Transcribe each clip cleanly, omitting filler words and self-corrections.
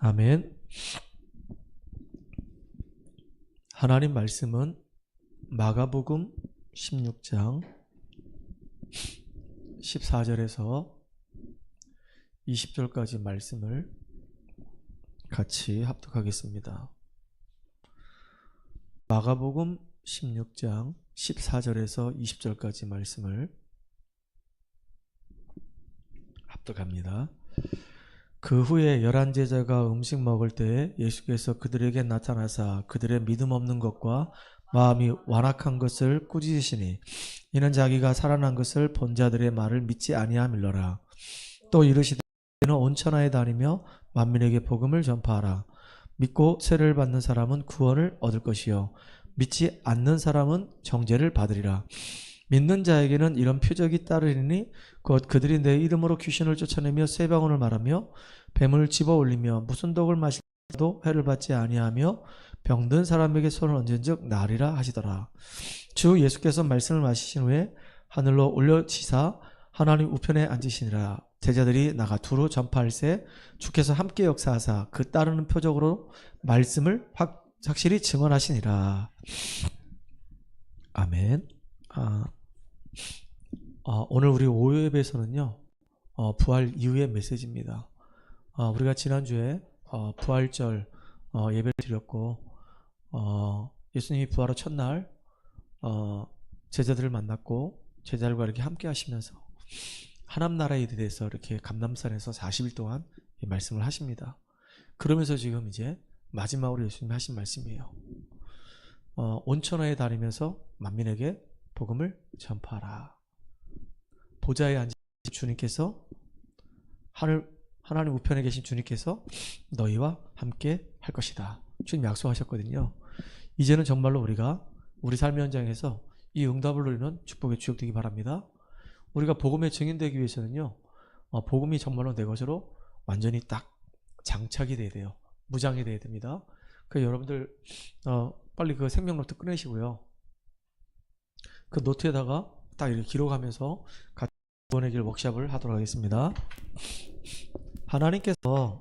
아멘. 하나님 말씀은 마가복음 16장 14절에서 20절까지 말씀을 같이 합독하겠습니다. 마가복음 16장 14절에서 20절까지 말씀을 합독합니다. 그 후에 11 제자가 음식 먹을 때에 예수께서 그들에게 나타나사 그들의 믿음 없는 것과 마음이 완악한 것을 꾸짖으시니 이는 자기가 살아난 것을 본 자들의 말을 믿지 아니함일러라. 또 이르시되 너희는 온 천하에 다니며 만민에게 복음을 전파하라. 믿고 세례를 받는 사람은 구원을 얻을 것이요 믿지 않는 사람은 정죄를 받으리라. 믿는 자에게는 이런 표적이 따르리니 곧 그들이 내 이름으로 귀신을 쫓아내며 새 방언을 말하며 뱀을 집어 올리며 무슨 독을 마시도 해를 받지 아니하며 병든 사람에게 손을 얹은즉 나으리라 하시더라. 주 예수께서 말씀을 마시신 후에 하늘로 올려지사 하나님 우편에 앉으시니라. 제자들이 나가 두루 전파할세 주께서 함께 역사하사 그 따르는 표적으로 말씀을 확실히 증언하시니라. 아멘. 오늘 우리 오후 예배에서는요 부활 이후의 메시지입니다. 우리가 지난주에 부활절 예배를 드렸고 예수님이 부활의 첫날 제자들을 만났고 제자들과 이렇게 함께 하시면서 하나님 나라에 대해서 이렇게 감람산에서 40일 동안 이 말씀을 하십니다. 그러면서 지금 이제 마지막으로 예수님이 하신 말씀이에요. 온 천하에 다니면서 만민에게 복음을 전파하라. 보좌에 앉으신 주님께서 하나님 우편에 계신 주님께서 너희와 함께 할 것이다. 주님 약속하셨거든요. 이제는 정말로 우리가 우리 삶의 현장에서 이 응답을 누리는 축복의 주역 되기 바랍니다. 우리가 복음의 증인되기 위해서는요 복음이 정말로 내 것으로 완전히 딱 장착이 돼야 돼요. 무장이 돼야 됩니다. 그래서 여러분들 빨리 그 생명노트 꺼내시고요. 그 노트에다가 딱 이렇게 기록하면서 같이 구원의 길 워크숍을 하도록 하겠습니다. 하나님께서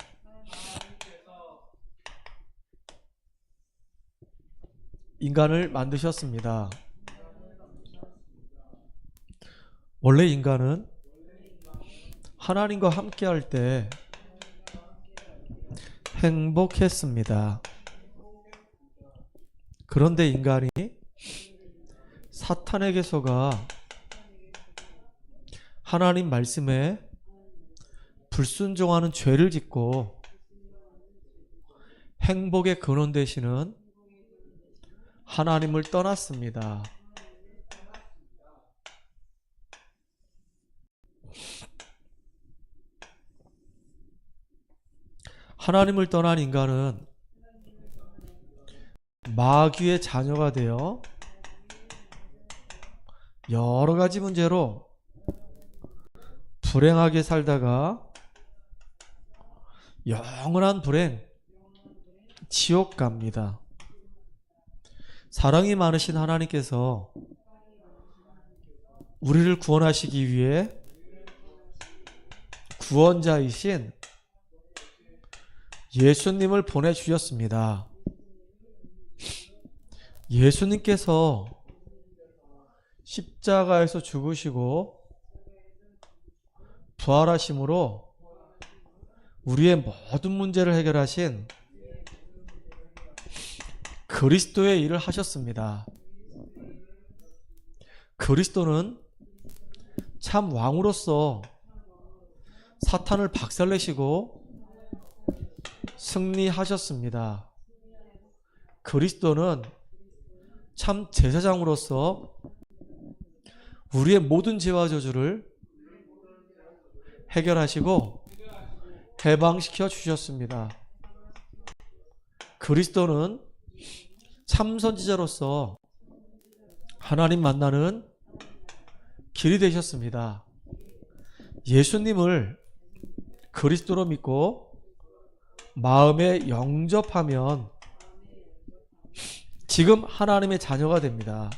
인간을 만드셨습니다. 원래 인간은 하나님과 함께 할 때 행복했습니다. 그런데 인간이 사탄에게서가 하나님 말씀에 불순종하는 죄를 짓고 행복의 근원 되시는 하나님을 떠났습니다. 하나님을 떠난 인간은 마귀의 자녀가 되어 여러 가지 문제로 불행하게 살다가 영원한 불행, 지옥 갑니다. 사랑이 많으신 하나님께서 우리를 구원하시기 위해 구원자이신 예수님을 보내주셨습니다. 예수님께서 십자가에서 죽으시고 부활하심으로 우리의 모든 문제를 해결하신 그리스도의 일을 하셨습니다. 그리스도는 참 왕으로서 사탄을 박살내시고 승리하셨습니다. 그리스도는 참 제사장으로서 우리의 모든 죄와 저주를 해결하시고 해방시켜 주셨습니다. 그리스도는 참 선지자로서 하나님 만나는 길이 되셨습니다. 예수님을 그리스도로 믿고 마음에 영접하면 지금 하나님의 자녀가 됩니다.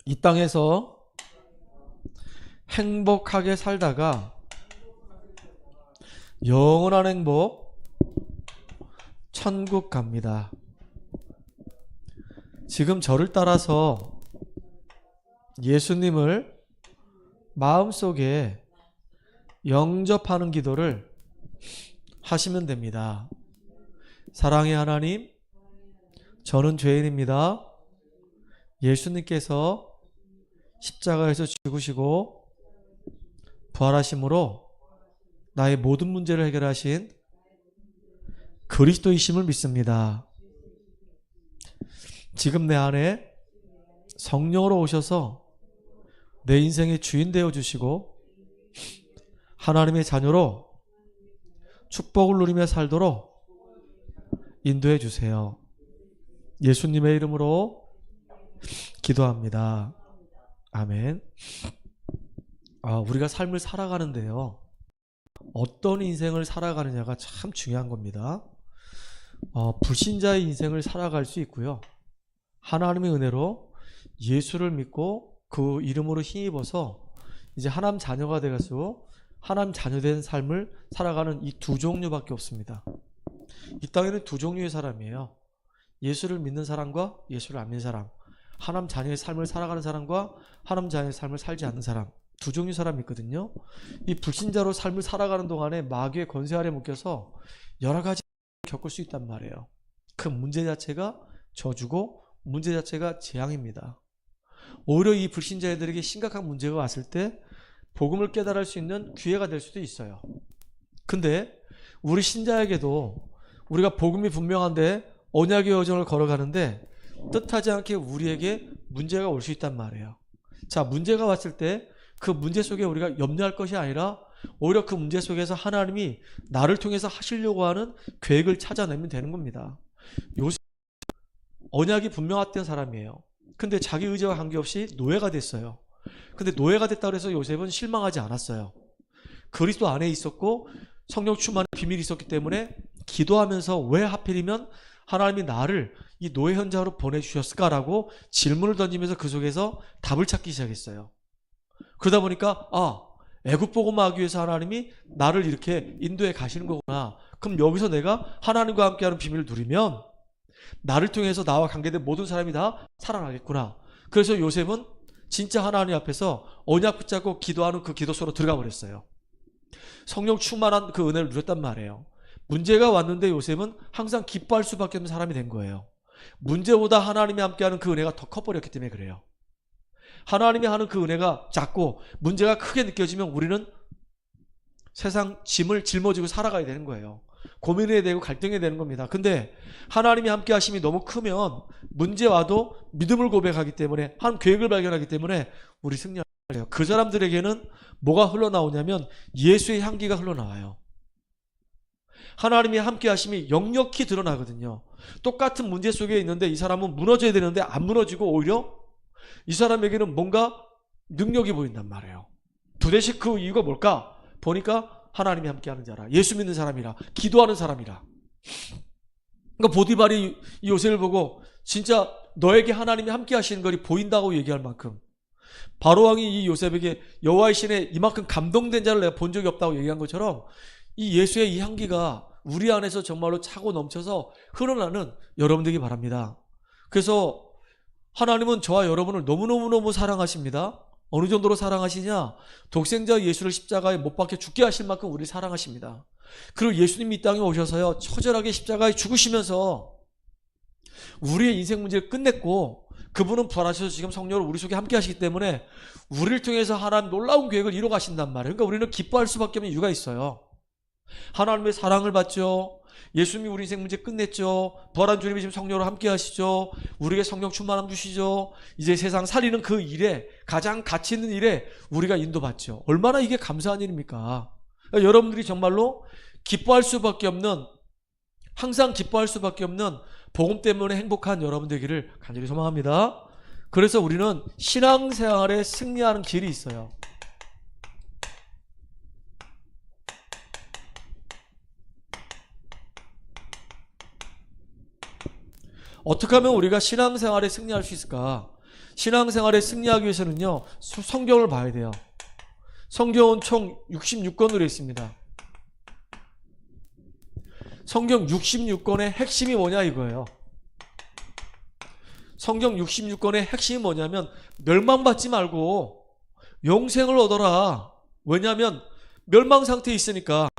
이 땅에서 행복하게 살다가 영원한 행복, 천국 갑니다. 지금 저를 따라서 예수님을 마음속에 영접하는 기도를 하시면 됩니다. 사랑의 하나님, 저는 죄인입니다. 예수님께서 십자가에서 죽으시고 부활하심으로 나의 모든 문제를 해결하신 그리스도이심을 믿습니다. 지금 내 안에 성령으로 오셔서 내 인생의 주인 되어 주시고 하나님의 자녀로 축복을 누리며 살도록 인도해 주세요. 예수님의 이름으로 기도합니다. 아멘. 우리가 삶을 살아가는데요, 어떤 인생을 살아가느냐가 참 중요한 겁니다. 불신자의 인생을 살아갈 수 있고요, 하나님의 은혜로 예수를 믿고 그 이름으로 힘입어서 이제 하나님 자녀가 되어서 하나님 자녀된 삶을 살아가는 이 두 종류밖에 없습니다. 이 땅에는 두 종류의 사람이에요. 예수를 믿는 사람과 예수를 안 믿는 사람, 하나님 자녀의 삶을 살아가는 사람과 하나님 자녀의 삶을 살지 않는 사람, 두 종류 사람이 있거든요. 이 불신자로 삶을 살아가는 동안에 마귀의 권세 아래 묶여서 여러 가지 겪을 수 있단 말이에요. 그 문제 자체가 저주고 문제 자체가 재앙입니다. 오히려 이 불신자들에게 심각한 문제가 왔을 때 복음을 깨달을 수 있는 기회가 될 수도 있어요. 근데 우리 신자에게도 우리가 복음이 분명한데 언약의 여정을 걸어가는데 뜻하지 않게 우리에게 문제가 올 수 있단 말이에요. 자, 문제가 왔을 때 그 문제 속에 우리가 염려할 것이 아니라 오히려 그 문제 속에서 하나님이 나를 통해서 하시려고 하는 계획을 찾아내면 되는 겁니다. 요셉 언약이 분명했던 사람이에요. 근데 자기 의지와 관계없이 노예가 됐어요. 근데 노예가 됐다고 해서 요셉은 실망하지 않았어요. 그리스도 안에 있었고 성령 충만의 비밀이 있었기 때문에 기도하면서 왜 하필이면 하나님이 나를 이 노예 현장으로 보내주셨을까라고 질문을 던지면서 그 속에서 답을 찾기 시작했어요. 그러다 보니까 애굽 복음하기 위해서 하나님이 나를 이렇게 인도해 가시는 거구나. 그럼 여기서 내가 하나님과 함께하는 비밀을 누리면 나를 통해서 나와 관계된 모든 사람이 다 살아나겠구나. 그래서 요셉은 진짜 하나님 앞에서 언약 붙잡고 기도하는 그 기도 속으로 들어가 버렸어요. 성령 충만한 그 은혜를 누렸단 말이에요. 문제가 왔는데 요셉은 항상 기뻐할 수밖에 없는 사람이 된 거예요. 문제보다 하나님이 함께하는 그 은혜가 더 커버렸기 때문에 그래요. 하나님이 하는 그 은혜가 작고 문제가 크게 느껴지면 우리는 세상 짐을 짊어지고 살아가야 되는 거예요. 고민해야 되고 갈등해야 되는 겁니다. 근데 하나님이 함께 하심이 너무 크면 문제 와도 믿음을 고백하기 때문에 한 계획을 발견하기 때문에 우리 승리해요. 그 사람들에게는 뭐가 흘러나오냐면 예수의 향기가 흘러나와요. 하나님이 함께 하심이 역력히 드러나거든요. 똑같은 문제 속에 있는데 이 사람은 무너져야 되는데 안 무너지고 오히려 이 사람에게는 뭔가 능력이 보인단 말이에요. 도대체 그 이유가 뭘까? 보니까 하나님이 함께하는 자라, 예수 믿는 사람이라, 기도하는 사람이라. 그러니까 보디발이 이 요셉을 보고 진짜 너에게 하나님이 함께 하시는 것이 보인다고 얘기할 만큼, 바로왕이 이 요셉에게 여호와의 신에 이만큼 감동된 자를 내가 본 적이 없다고 얘기한 것처럼 이 예수의 이 향기가 우리 안에서 정말로 차고 넘쳐서 흘러나는 여러분들이 바랍니다. 그래서 하나님은 저와 여러분을 너무너무너무 사랑하십니다. 어느 정도로 사랑하시냐? 독생자 예수를 십자가에 못 박혀 죽게 하실 만큼 우리를 사랑하십니다. 그리고 예수님이 이 땅에 오셔서요, 처절하게 십자가에 죽으시면서 우리의 인생 문제를 끝냈고 그분은 부활하셔서 지금 성령으로 우리 속에 함께 하시기 때문에 우리를 통해서 하나님 놀라운 계획을 이루어 가신단 말이에요. 그러니까 우리는 기뻐할 수밖에 없는 이유가 있어요. 하나님의 사랑을 받죠. 예수님이 우리 인생 문제 끝냈죠. 부활한 주님이 지금 성령으로 함께 하시죠. 우리에게 성령 충만함 주시죠. 이제 세상 살리는 그 일에, 가장 가치 있는 일에 우리가 인도받죠. 얼마나 이게 감사한 일입니까? 그러니까 여러분들이 정말로 기뻐할 수밖에 없는, 항상 기뻐할 수밖에 없는 복음 때문에 행복한 여러분 되기를 간절히 소망합니다. 그래서 우리는 신앙생활에 승리하는 길이 있어요. 어떻게 하면 우리가 신앙생활에 승리할 수 있을까? 신앙생활에 승리하기 위해서는요, 성경을 봐야 돼요. 성경은 총 66권으로 있습니다. 성경 66권의 핵심이 뭐냐 이거예요. 성경 66권의 핵심이 뭐냐면 멸망받지 말고 영생을 얻어라. 왜냐하면 멸망 상태에 있으니까.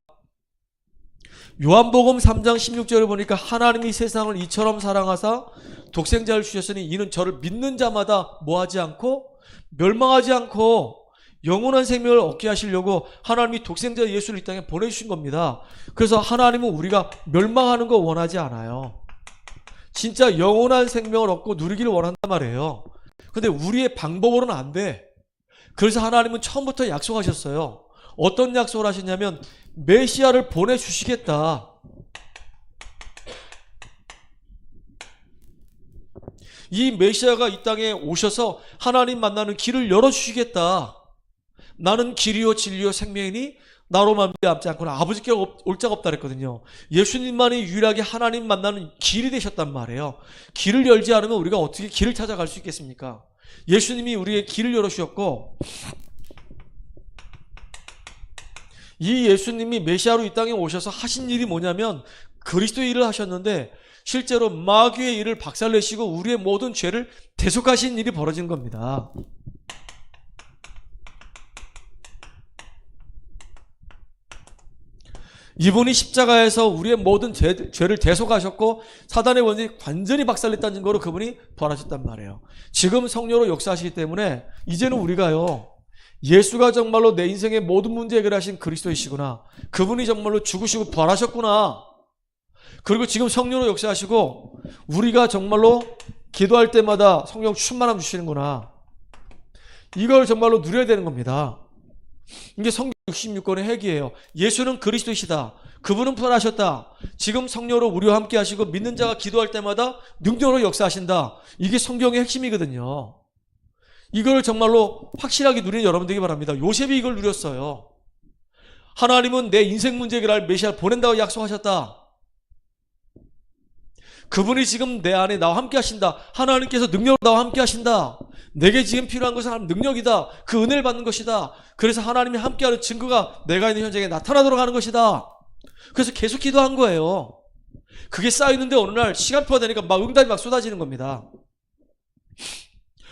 요한복음 3장 16절에 보니까 하나님이 세상을 이처럼 사랑하사 독생자를 주셨으니 이는 저를 믿는 자마다 뭐하지 않고 멸망하지 않고 영원한 생명을 얻게 하시려고 하나님이 독생자 예수를 이 땅에 보내주신 겁니다. 그래서 하나님은 우리가 멸망하는 거 원하지 않아요. 진짜 영원한 생명을 얻고 누리기를 원한단 말이에요. 근데 우리의 방법으로는 안 돼. 그래서 하나님은 처음부터 약속하셨어요. 어떤 약속을 하셨냐면 메시아를 보내주시겠다. 이 메시아가 이 땅에 오셔서 하나님 만나는 길을 열어주시겠다. 나는 길이요 진리요 생명이니 나로 말미암지 않고는 아버지께 올 자가 없다 그랬거든요. 예수님만이 유일하게 하나님 만나는 길이 되셨단 말이에요. 길을 열지 않으면 우리가 어떻게 길을 찾아갈 수 있겠습니까? 예수님이 우리의 길을 열어주셨고, 이 예수님이 메시아로 이 땅에 오셔서 하신 일이 뭐냐면 그리스도의 일을 하셨는데 실제로 마귀의 일을 박살내시고 우리의 모든 죄를 대속하신 일이 벌어진 겁니다. 이분이 십자가에서 우리의 모든 죄를 대속하셨고 사단의 원인이 완전히 박살냈다는 증거로 그분이 부활하셨단 말이에요. 지금 성령으로 역사하시기 때문에 이제는 우리가요, 예수가 정말로 내 인생의 모든 문제 해결하신 그리스도이시구나, 그분이 정말로 죽으시고 부활하셨구나, 그리고 지금 성령으로 역사하시고 우리가 정말로 기도할 때마다 성령 충만함 주시는구나, 이걸 정말로 누려야 되는 겁니다. 이게 성경 66권의 핵이에요. 예수는 그리스도이시다. 그분은 부활하셨다. 지금 성령으로 우리와 함께 하시고 믿는 자가 기도할 때마다 능력으로 역사하신다. 이게 성경의 핵심이거든요. 이걸 정말로 확실하게 누리는 여러분 되기 바랍니다. 요셉이 이걸 누렸어요. 하나님은 내 인생 문제 해결할 메시아를 보낸다고 약속하셨다. 그분이 지금 내 안에 나와 함께 하신다. 하나님께서 능력으로 나와 함께 하신다. 내게 지금 필요한 것은 하나님 능력이다. 그 은혜를 받는 것이다. 그래서 하나님이 함께하는 증거가 내가 있는 현장에 나타나도록 하는 것이다. 그래서 계속 기도한 거예요. 그게 쌓이는데 어느 날 시간표가 되니까 막 응답이 막 쏟아지는 겁니다.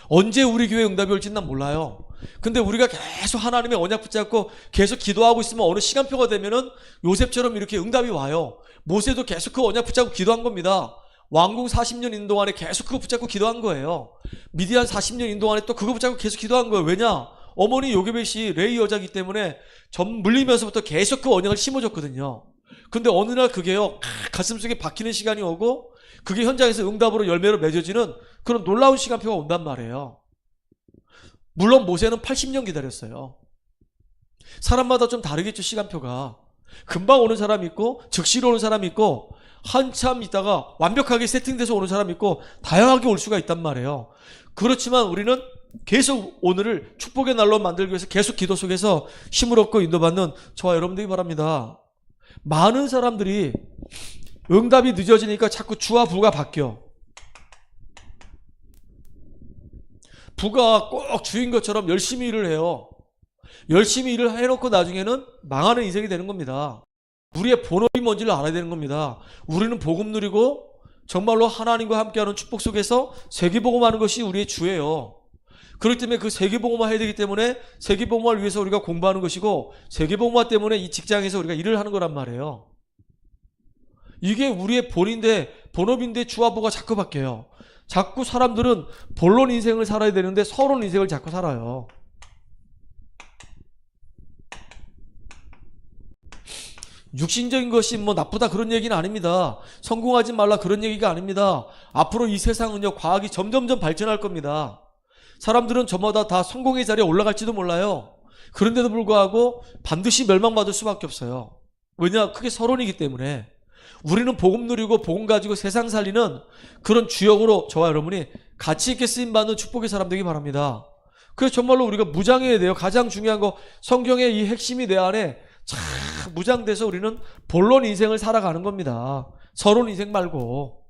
언제 우리 교회 응답이 올지는 난 몰라요. 근데 우리가 계속 하나님의 언약 붙잡고 계속 기도하고 있으면 어느 시간표가 되면은 요셉처럼 이렇게 응답이 와요. 모세도 계속 그 언약 붙잡고 기도한 겁니다. 왕궁 40년 있는 동안에 계속 그거 붙잡고 기도한 거예요. 미디안 40년 있는 동안에 또 그거 붙잡고 계속 기도한 거예요. 왜냐? 어머니 요게벳이 레위 여자이기 때문에 전 물리면서부터 계속 그 언약을 심어줬거든요. 근데 어느 날 그게요, 가슴속에 박히는 시간이 오고 그게 현장에서 응답으로 열매로 맺어지는 그런 놀라운 시간표가 온단 말이에요. 물론 모세는 80년 기다렸어요. 사람마다 좀 다르겠죠, 시간표가. 금방 오는 사람이 있고 즉시로 오는 사람이 있고 한참 있다가 완벽하게 세팅돼서 오는 사람이 있고 다양하게 올 수가 있단 말이에요. 그렇지만 우리는 계속 오늘을 축복의 날로 만들기 위해서 계속 기도 속에서 힘을 얻고 인도받는 저와 여러분들이 바랍니다. 많은 사람들이 응답이 늦어지니까 자꾸 주와 부가 바뀌어. 부가 꼭 주인 것처럼 열심히 일을 해요. 열심히 일을 해놓고 나중에는 망하는 인생이 되는 겁니다. 우리의 본업이 뭔지를 알아야 되는 겁니다. 우리는 복음 누리고 정말로 하나님과 함께하는 축복 속에서 세계복음하는 것이 우리의 주예요. 그렇기 때문에 그 세계복음화 해야 되기 때문에 세계복음화를 위해서 우리가 공부하는 것이고 세계복음화 때문에 이 직장에서 우리가 일을 하는 거란 말이에요. 이게 우리의 본업인데 주와 부가 자꾸 바뀌어요. 자꾸 사람들은 본론 인생을 살아야 되는데 서론 인생을 자꾸 살아요. 육신적인 것이 뭐 나쁘다 그런 얘기는 아닙니다. 성공하지 말라 그런 얘기가 아닙니다. 앞으로 이 세상은요, 과학이 점점점 발전할 겁니다. 사람들은 저마다 다 성공의 자리에 올라갈지도 몰라요. 그런데도 불구하고 반드시 멸망받을 수밖에 없어요. 왜냐? 그게 서론이기 때문에. 우리는 복음 누리고 복음 가지고 세상 살리는 그런 주역으로 저와 여러분이 가치 있게 쓰임받는 축복의 사람 되기 바랍니다. 그래서 정말로 우리가 무장해야 돼요. 가장 중요한 거, 성경의 이 핵심이 내 안에 참 무장돼서 우리는 본론 인생을 살아가는 겁니다. 서론 인생 말고.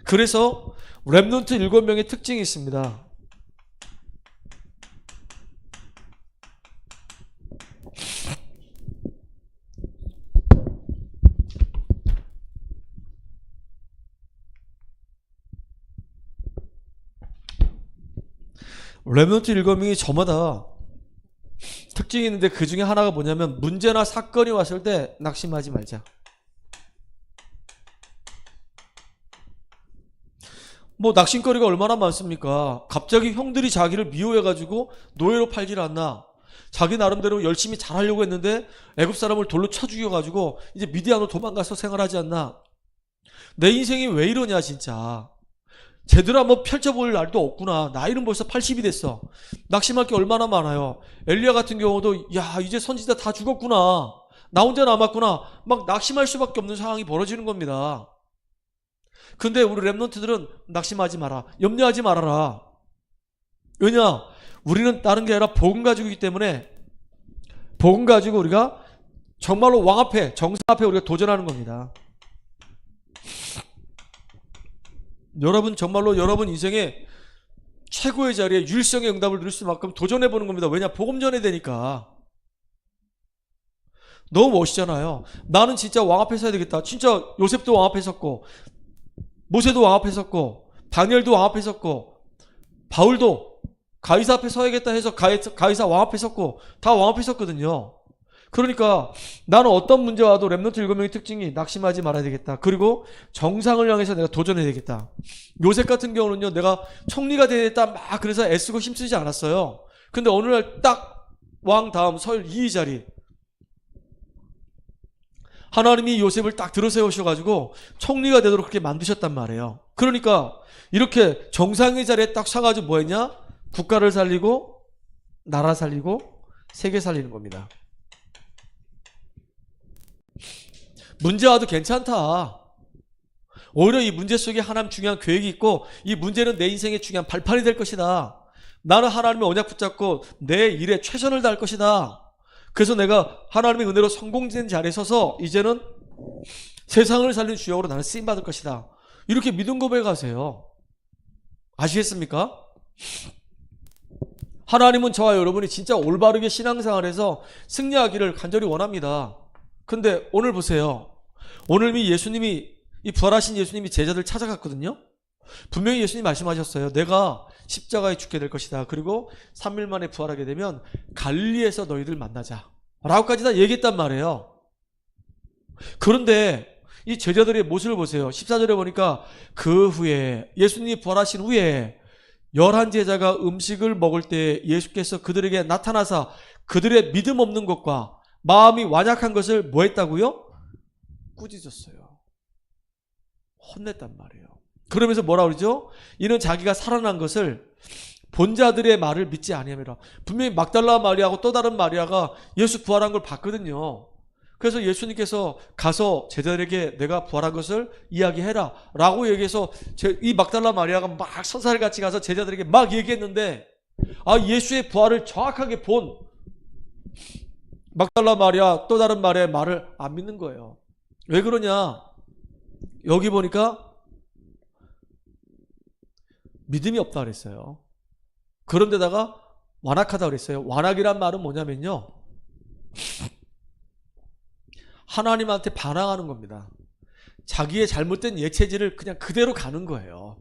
그래서 렘넌트 7명의 특징이 있습니다. 렘넌트 7명이 저마다 특징이 있는데 그 중에 하나가 뭐냐면 문제나 사건이 왔을 때 낙심하지 말자. 뭐 낙심거리가 얼마나 많습니까? 갑자기 형들이 자기를 미워해가지고 노예로 팔질 않나? 자기 나름대로 열심히 잘하려고 했는데 애굽 사람을 돌로 쳐 죽여가지고 이제 미디안으로 도망가서 생활하지 않나? 내 인생이 왜 이러냐 진짜. 제대로 한번 펼쳐볼 날도 없구나. 나이는 벌써 80이 됐어. 낙심할 게 얼마나 많아요. 엘리야 같은 경우도 야 이제 선지자 다 죽었구나. 나 혼자 남았구나. 막 낙심할 수밖에 없는 상황이 벌어지는 겁니다. 근데 우리 렘넌트들은 낙심하지 마라. 염려하지 말아라. 왜냐? 우리는 다른 게 아니라 복음 가지고이기 때문에 복음 가지고 우리가 정말로 왕 앞에 정상 앞에 우리가 도전하는 겁니다. 여러분 정말로 여러분 인생의 최고의 자리에 유일성의 응답을 누릴 수만큼 도전해보는 겁니다. 왜냐? 복음 전해야 되니까. 너무 멋있잖아요. 나는 진짜 왕 앞에 서야 되겠다. 진짜 요셉도 왕 앞에 섰고 모세도 왕 앞에 섰고 다니엘도 왕 앞에 섰고 바울도 가이사 앞에 서야겠다 해서 가이사 왕 앞에 섰고 다 왕 앞에 섰거든요. 그러니까 나는 어떤 문제 와도 렘넌트 7명의 특징이 낙심하지 말아야 되겠다. 그리고 정상을 향해서 내가 도전해야 되겠다. 요셉 같은 경우는요, 내가 총리가 되겠다 막 그래서 애쓰고 힘쓰지 않았어요. 근데 어느 날 딱 왕 다음 설 2위 자리 하나님이 요셉을 딱 들어세우셔가지고 총리가 되도록 그렇게 만드셨단 말이에요. 그러니까 이렇게 정상의 자리에 딱 서가지고 뭐 했냐? 국가를 살리고 나라 살리고 세계 살리는 겁니다. 문제 와도 괜찮다. 오히려 이 문제 속에 하나님 중요한 계획이 있고 이 문제는 내 인생의 중요한 발판이 될 것이다. 나는 하나님의 언약 붙잡고 내 일에 최선을 다할 것이다. 그래서 내가 하나님의 은혜로 성공된 자리에 서서 이제는 세상을 살리는 주역으로 나는 쓰임받을 것이다. 이렇게 믿음 고백하세요. 아시겠습니까? 하나님은 저와 여러분이 진짜 올바르게 신앙생활에서 승리하기를 간절히 원합니다. 근데 오늘 보세요. 오늘 예수님이 이 부활하신 예수님이 제자들 찾아갔거든요. 분명히 예수님 말씀하셨어요. 내가 십자가에 죽게 될 것이다. 그리고 3일 만에 부활하게 되면 갈릴리에서 너희들 만나자 라고까지 다 얘기했단 말이에요. 그런데 이 제자들의 모습을 보세요. 14절에 보니까 그 후에 예수님이 부활하신 후에 11제자가 음식을 먹을 때 예수께서 그들에게 나타나사 그들의 믿음 없는 것과 마음이 완약한 것을 뭐 했다고요? 꾸짖었어요. 혼냈단 말이에요. 그러면서 뭐라 그러죠? 이는 자기가 살아난 것을 본자들의 말을 믿지 아니하미라. 분명히 막달라 마리아하고 또 다른 마리아가 예수 부활한 걸 봤거든요. 그래서 예수님께서 가서 제자들에게 내가 부활한 것을 이야기해라 라고 얘기해서 이 막달라 마리아가 막 선살같이 가서 제자들에게 막 얘기했는데 예수의 부활을 정확하게 본 막달라 마리아 또 다른 마리아의 말을 안 믿는 거예요. 왜 그러냐? 여기 보니까 믿음이 없다 그랬어요. 그런데다가 완악하다 그랬어요. 완악이란 말은 뭐냐면요, 하나님한테 반항하는 겁니다. 자기의 잘못된 예체질을 그냥 그대로 가는 거예요.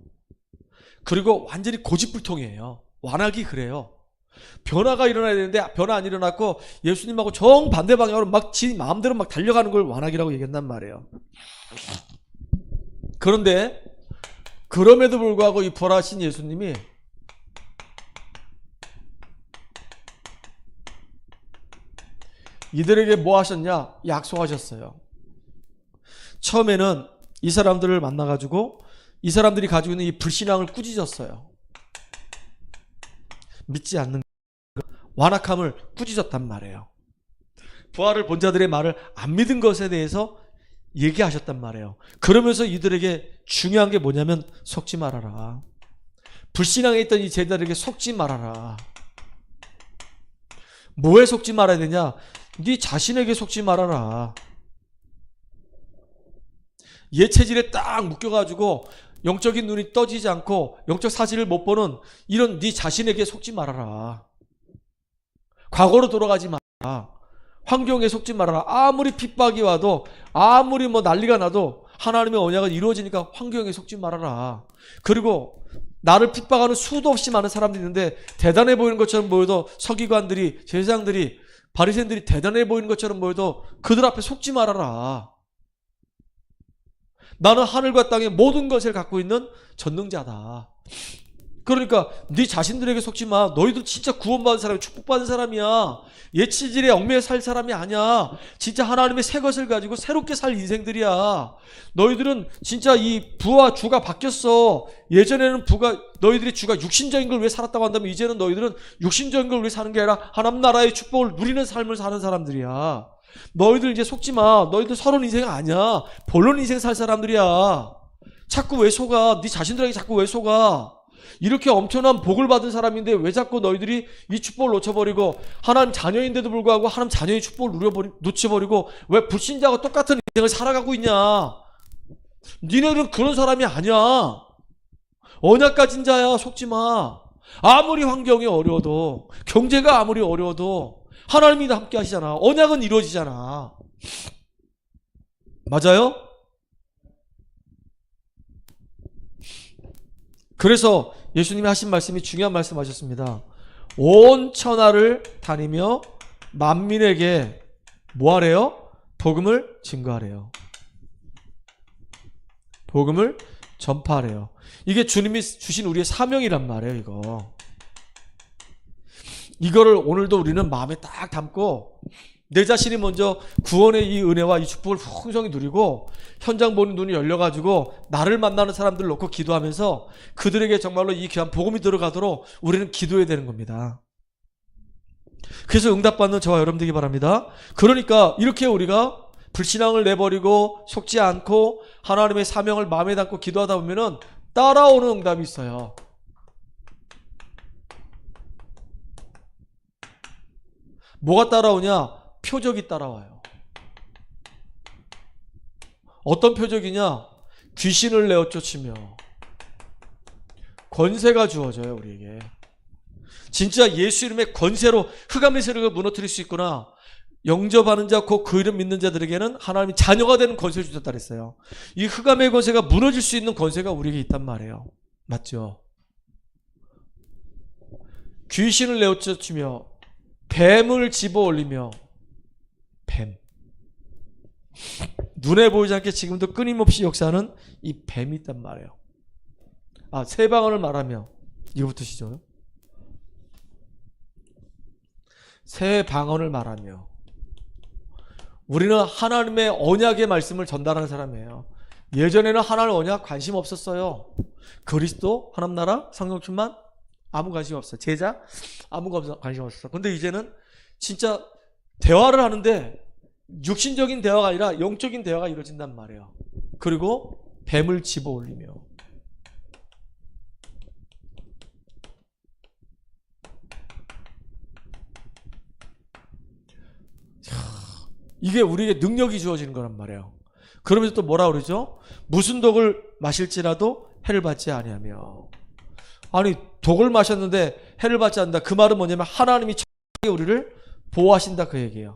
그리고 완전히 고집불통이에요. 완악이 그래요. 변화가 일어나야 되는데 변화 안 일어났고 예수님하고 정반대 방향으로 막 지 마음대로 막 달려가는 걸 완악이라고 얘기한단 말이에요. 그런데 그럼에도 불구하고 이 부활하신 예수님이 이들에게 뭐 하셨냐? 약속하셨어요. 처음에는 이 사람들을 만나가지고 이 사람들이 가지고 있는 이 불신앙을 꾸짖었어요. 믿지 않는 완악함을 꾸짖었단 말이에요. 부활을 본 자들의 말을 안 믿은 것에 대해서 얘기하셨단 말이에요. 그러면서 이들에게 중요한 게 뭐냐면 속지 말아라. 불신앙에 있던 이 제자들에게 속지 말아라. 뭐에 속지 말아야 되냐? 네 자신에게 속지 말아라. 예체질에 딱 묶여가지고 영적인 눈이 떠지지 않고 영적 사실을 못 보는 이런 네 자신에게 속지 말아라. 과거로 돌아가지 마라. 환경에 속지 말아라. 아무리 핍박이 와도 아무리 뭐 난리가 나도 하나님의 언약은 이루어지니까 환경에 속지 말아라. 그리고 나를 핍박하는 수도 없이 많은 사람들이 있는데 대단해 보이는 것처럼 보여도 서기관들이, 제사장들이, 바리새인들이 대단해 보이는 것처럼 보여도 그들 앞에 속지 말아라. 나는 하늘과 땅의 모든 것을 갖고 있는 전능자다. 그러니까 네 자신들에게 속지 마. 너희들 진짜 구원받은 사람이, 축복받은 사람이야. 옛 체질에 얽매여 살 사람이 아니야. 진짜 하나님의 새 것을 가지고 새롭게 살 인생들이야. 너희들은 진짜 이 부와 주가 바뀌었어. 예전에는 너희들이 주가 육신적인 걸 위해 살았다고 한다면 이제는 너희들은 육신적인 걸 위해 사는 게 아니라 하나님 나라의 축복을 누리는 삶을 사는 사람들이야. 너희들 이제 속지 마. 너희들 서론 인생 아니야. 본론 인생 살 사람들이야. 자꾸 왜 속아? 네 자신들에게 자꾸 왜 속아? 이렇게 엄청난 복을 받은 사람인데 왜 자꾸 너희들이 이 축복을 놓쳐버리고, 하나님 자녀인데도 불구하고 하나님 자녀의 축복을 놓쳐버리고 왜 불신자와 똑같은 인생을 살아가고 있냐? 니네들은 그런 사람이 아니야. 언약 가진 자야. 속지 마. 아무리 환경이 어려워도, 경제가 아무리 어려워도 하나님이 함께 하시잖아. 언약은 이루어지잖아. 맞아요? 그래서 예수님이 하신 말씀이 중요한 말씀 하셨습니다. 온 천하를 다니며 만민에게 뭐 하래요? 복음을 증거하래요. 복음을 전파하래요. 이게 주님이 주신 우리의 사명이란 말이에요. 이거를 오늘도 우리는 마음에 딱 담고 내 자신이 먼저 구원의 이 은혜와 이 축복을 풍성히 누리고 현장 보는 눈이 열려가지고 나를 만나는 사람들을 놓고 기도하면서 그들에게 정말로 이 귀한 복음이 들어가도록 우리는 기도해야 되는 겁니다. 그래서 응답받는 저와 여러분 되기 바랍니다. 그러니까 이렇게 우리가 불신앙을 내버리고 속지 않고 하나님의 사명을 마음에 담고 기도하다 보면은 따라오는 응답이 있어요. 뭐가 따라오냐? 표적이 따라와요. 어떤 표적이냐? 귀신을 내어 쫓으며 권세가 주어져요. 우리에게 진짜 예수 이름의 권세로 흑암의 세력을 무너뜨릴 수 있구나. 영접하는 자, 곧 그 이름 믿는 자들에게는 하나님이 자녀가 되는 권세를 주셨다 그랬어요. 이 흑암의 권세가 무너질 수 있는 권세가 우리에게 있단 말이에요. 맞죠? 귀신을 내어 쫓으며 뱀을 집어 올리며, 뱀, 눈에 보이지 않게 지금도 끊임없이 역사하는 이 뱀이 있단 말이에요. 새 방언을 말하며, 이거부터 시죠. 새 방언을 말하며. 우리는 하나님의 언약의 말씀을 전달하는 사람이에요. 예전에는 하나님 언약 관심 없었어요. 그리스도, 하나님 나라, 성령 충만 아무 관심 없어. 제자 아무 관심 없어. 근데 이제는 진짜 대화를 하는데 육신적인 대화가 아니라 영적인 대화가 이루어진단 말이에요. 그리고 뱀을 집어 올리며. 이게 우리에게 능력이 주어지는 거란 말이에요. 그러면서 또 뭐라 그러죠? 무슨 독을 마실지라도 해를 받지 아니하며. 아니, 독을 마셨는데 해를 받지 않는다. 그 말은 뭐냐면 하나님이 철저하게 우리를 보호하신다 그 얘기예요.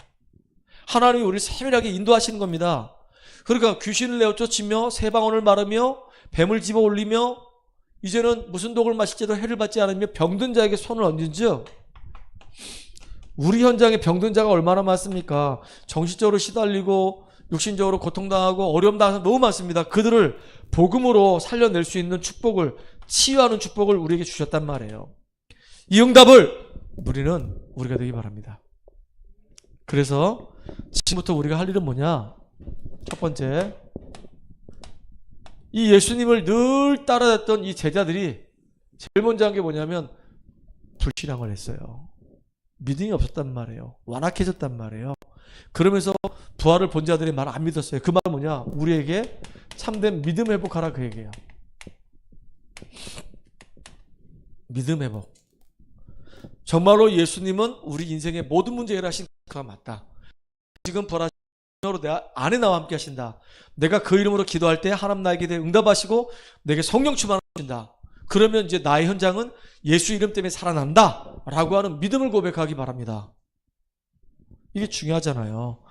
하나님이 우리를 세밀하게 인도하시는 겁니다. 그러니까 귀신을 내어 쫓으며 새 방언을 말하며 뱀을 집어 올리며, 이제는 무슨 독을 마실지도 해를 받지 않으며 병든 자에게 손을 얹은 즉, 우리 현장에 병든 자가 얼마나 많습니까? 정신적으로 시달리고 육신적으로 고통당하고 어려움 당하는 너무 많습니다. 그들을 복음으로 살려낼 수 있는 축복을, 치유하는 축복을 우리에게 주셨단 말이에요. 이 응답을 누리는 우리가 되기 바랍니다. 그래서 지금부터 우리가 할 일은 뭐냐? 첫 번째, 이 예수님을 늘 따라했던 이 제자들이 제일 먼저 한 게 뭐냐면 불신앙을 했어요. 믿음이 없었단 말이에요. 완악해졌단 말이에요. 그러면서 부활을 본 자들이 말 안 믿었어요. 그 말은 뭐냐? 우리에게 참된 믿음 회복하라 그 얘기예요. 믿음 회복. 정말로 예수님은 우리 인생의 모든 문제 해결하신 그가 맞다. 지금 부활하신 내 안에 나와 함께 하신다. 내가 그 이름으로 기도할 때 하나님 나에게 대해 응답하시고 내게 성령 충만하신다. 그러면 이제 나의 현장은 예수 이름 때문에 살아난다 라고 하는 믿음을 고백하기 바랍니다. 이게 중요하잖아요.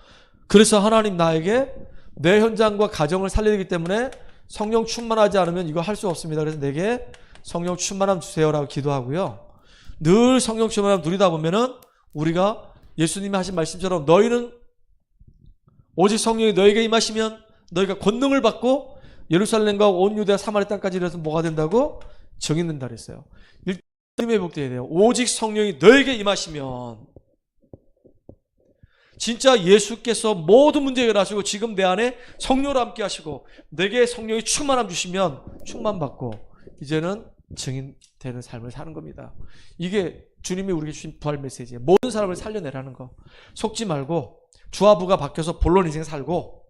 그래서 하나님 나에게 내 현장과 가정을 살려야 되기 때문에 성령 충만하지 않으면 이거 할 수 없습니다. 그래서 내게 성령 충만함 주세요라고 기도하고요. 늘 성령 충만함 누리다 보면은 우리가 예수님이 하신 말씀처럼 너희는 오직 성령이 너에게 임하시면 너희가 권능을 받고 예루살렘과 온 유대와 사마리아 땅까지 이르러서 뭐가 된다고? 증인된다 그랬어요. 일단 회복돼야 돼요. 오직 성령이 너에게 임하시면 진짜 예수께서 모든 문제 해결하시고 지금 내 안에 성령으로 함께 하시고 내게 성령이 충만함 주시면 충만받고 이제는 증인되는 삶을 사는 겁니다. 이게 주님이 우리에게 주신 부활 메시지예요. 모든 사람을 살려내라는 거. 속지 말고 주와 부가 바뀌어서 본론 인생 살고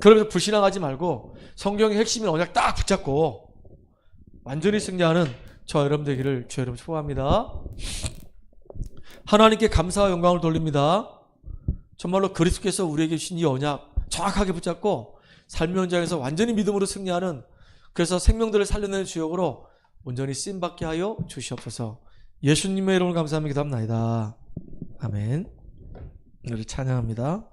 그러면서 불신앙하지 말고 성경의 핵심인 언약 딱 붙잡고 완전히 승리하는 저 여러분 되기를 주 여러분 축복합니다. 하나님께 감사와 영광을 돌립니다. 정말로 그리스도께서 우리에게 주신 이 언약 정확하게 붙잡고 삶의 현장에서 완전히 믿음으로 승리하는 그래서 생명들을 살려내는 주역으로 온전히 쓰임받게 하여 주시옵소서. 예수님의 이름을 감사하며 기도합나이다. 아멘. 우리 찬양합니다.